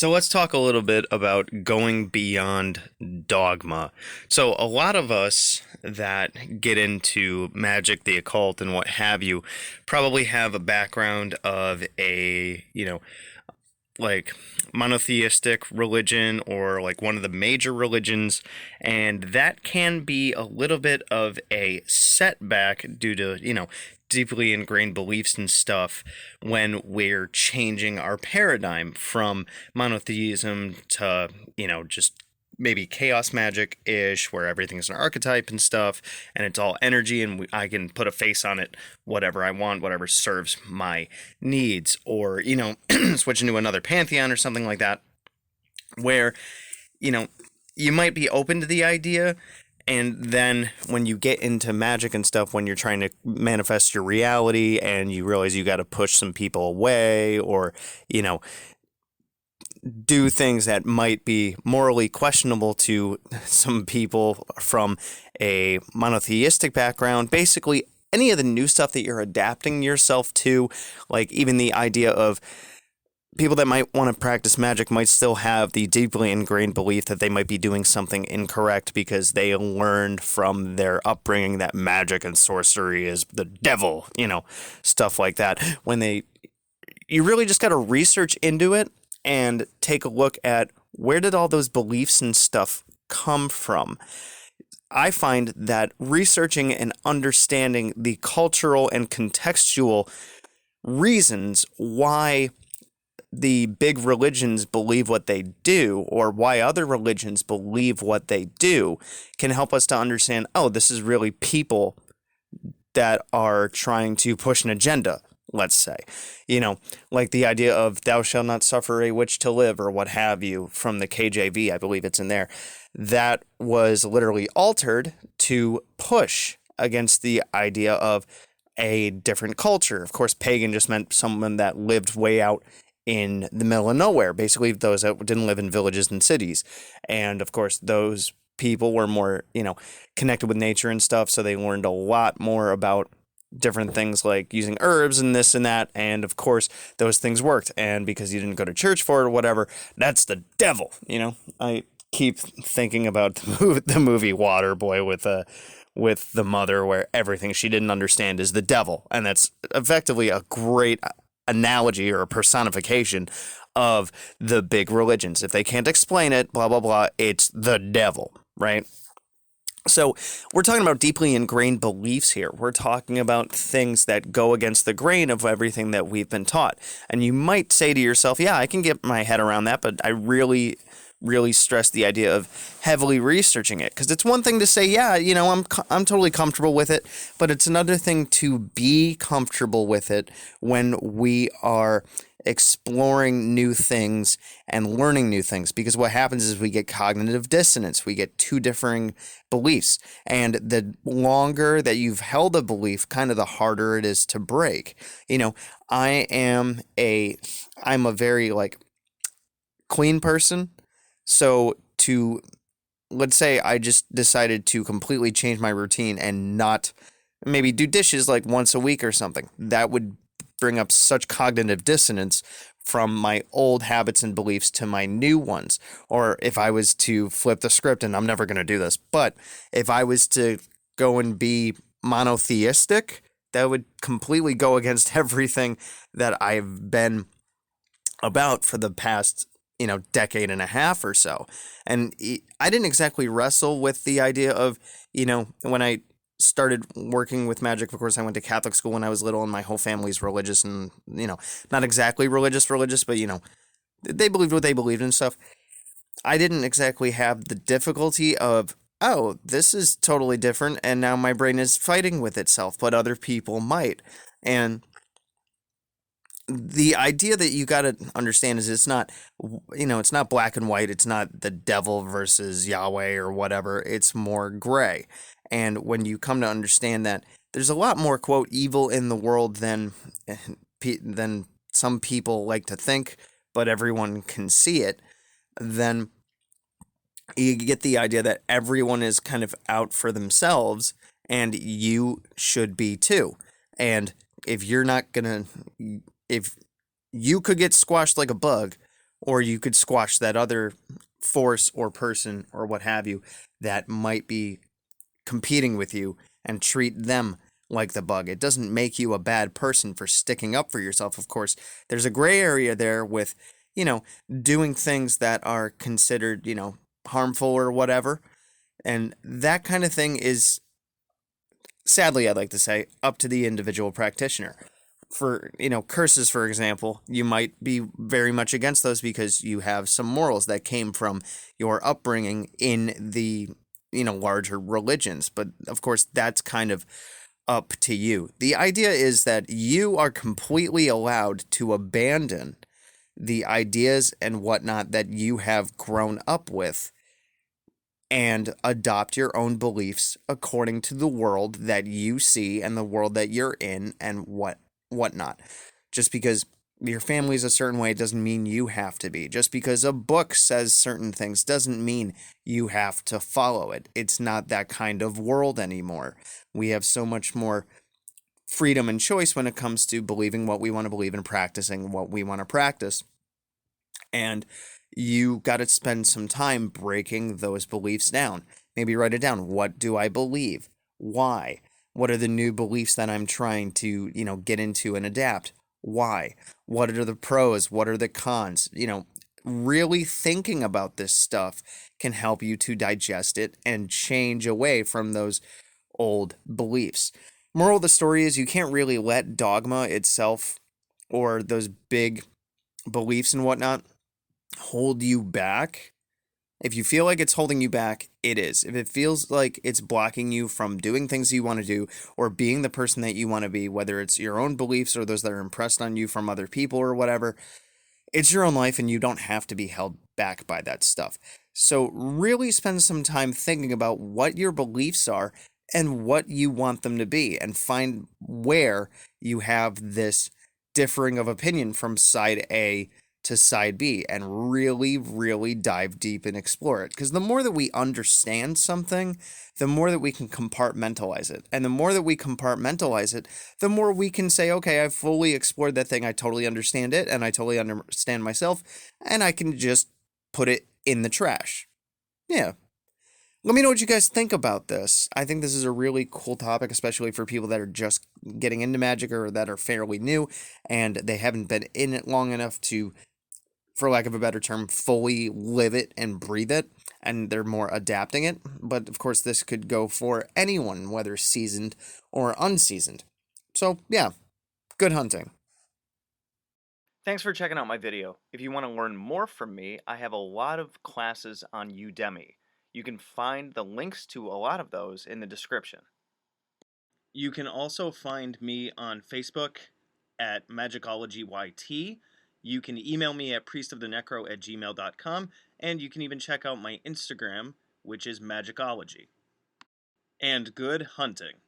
So let's talk a little bit about going beyond dogma. So a lot of us that get into magic, the occult, and what have you, probably have a background of like monotheistic religion or like one of the major religions, and that can be a little bit of a setback due to, deeply ingrained beliefs and stuff when we're changing our paradigm from monotheism to, just maybe chaos magic ish, where everything's an archetype and stuff, and it's all energy, and I can put a face on it, whatever I want, whatever serves my needs, or switch into another pantheon or something like that, where you know you might be open to the idea. And then when you get into magic and stuff, when you're trying to manifest your reality and you realize you got to push some people away, or you know do things that might be morally questionable to some people from a monotheistic background. Basically, any of the new stuff that you're adapting yourself to, like even the idea of people that might want to practice magic might still have the deeply ingrained belief that they might be doing something incorrect because they learned from their upbringing that magic and sorcery is the devil, stuff like that. You really just got to research into it and take a look at where did all those beliefs and stuff come from. I find that researching and understanding the cultural and contextual reasons why the big religions believe what they do, or why other religions believe what they do, can help us to understand, oh, this is really people that are trying to push an agenda, let's say. Like the idea of thou shalt not suffer a witch to live, or what have you, from the KJV, I believe it's in there. That was literally altered to push against the idea of a different culture. Of course, pagan just meant someone that lived way out in the middle of nowhere, basically those that didn't live in villages and cities. And of course, those people were more, connected with nature and stuff, so they learned a lot more about different things like using herbs and this and that. And of course, those things worked. And because you didn't go to church for it or whatever, that's the devil. I keep thinking about the movie Waterboy with the mother, where everything she didn't understand is the devil. And that's effectively a great analogy or a personification of the big religions. If they can't explain it, blah, blah, blah, it's the devil, right? So we're talking about deeply ingrained beliefs here. We're talking about things that go against the grain of everything that we've been taught. And you might say to yourself, yeah, I can get my head around that, but I really stress the idea of heavily researching it, because it's one thing to say, yeah, I'm totally comfortable with it, but it's another thing to be comfortable with it when we are exploring new things and learning new things. Because what happens is we get cognitive dissonance. We get two differing beliefs, and the longer that you've held a belief, kind of the harder it is to break. I'm a very clean person. So let's say I just decided to completely change my routine and not maybe do dishes like once a week or something, that would bring up such cognitive dissonance from my old habits and beliefs to my new ones. Or if I was to flip the script, and I'm never going to do this, but if I was to go and be monotheistic, that would completely go against everything that I've been about for the past decade and a half or so. And I didn't exactly wrestle with the idea of, when I started working with magic, of course, I went to Catholic school when I was little, and my whole family's religious, and, not exactly religious, but, they believed what they believed and stuff. I didn't exactly have the difficulty of, oh, this is totally different, and now my brain is fighting with itself, but other people might. And the idea that you got to understand is it's not black and white. It's not the devil versus Yahweh or whatever. It's more gray. And when you come to understand that there's a lot more, quote, evil in the world than some people like to think, but everyone can see it, then you get the idea that everyone is kind of out for themselves, and you should be too. And if you're not going to, if you could get squashed like a bug, or you could squash that other force or person or what have you that might be competing with you and treat them like the bug. It doesn't make you a bad person for sticking up for yourself. Of course, there's a gray area there with, you know, doing things that are considered, harmful or whatever. And that kind of thing is, sadly, I'd like to say, up to the individual practitioner. For, curses, for example, you might be very much against those because you have some morals that came from your upbringing in the, larger religions. But of course, that's kind of up to you. The idea is that you are completely allowed to abandon the ideas and whatnot that you have grown up with and adopt your own beliefs according to the world that you see and the world that you're in and whatnot. Just because your family's a certain way doesn't mean you have to be. Just because a book says certain things doesn't mean you have to follow it. It's not that kind of world anymore. We have so much more freedom and choice when it comes to believing what we want to believe and practicing what we want to practice. And you got to spend some time breaking those beliefs down. Maybe write it down. What do I believe? Why? What are the new beliefs that I'm trying to, get into and adapt? Why? What are the pros? What are the cons? Really thinking about this stuff can help you to digest it and change away from those old beliefs. Moral of the story is you can't really let dogma itself or those big beliefs and whatnot hold you back. If you feel like it's holding you back, it is. If it feels like it's blocking you from doing things you want to do or being the person that you want to be, whether it's your own beliefs or those that are impressed on you from other people or whatever, it's your own life and you don't have to be held back by that stuff. So really spend some time thinking about what your beliefs are and what you want them to be, and find where you have this differing of opinion from side A to side B, and really, really dive deep and explore it. Because the more that we understand something, the more that we can compartmentalize it. And the more that we compartmentalize it, the more we can say, okay, I've fully explored that thing. I totally understand it, and I totally understand myself, and I can just put it in the trash. Yeah. Let me know what you guys think about this. I think this is a really cool topic, especially for people that are just getting into Magic or that are fairly new and they haven't been in it long enough to, for lack of a better term, fully live it and breathe it, and they're more adapting it. But of course, this could go for anyone, whether seasoned or unseasoned. So, yeah, good hunting. Thanks for checking out my video. If you want to learn more from me, I have a lot of classes on Udemy. You can find the links to a lot of those in the description. You can also find me on Facebook at Magickology YT. You can email me at priestofthenecro@gmail.com, and you can even check out my Instagram, which is Magickology. And good hunting.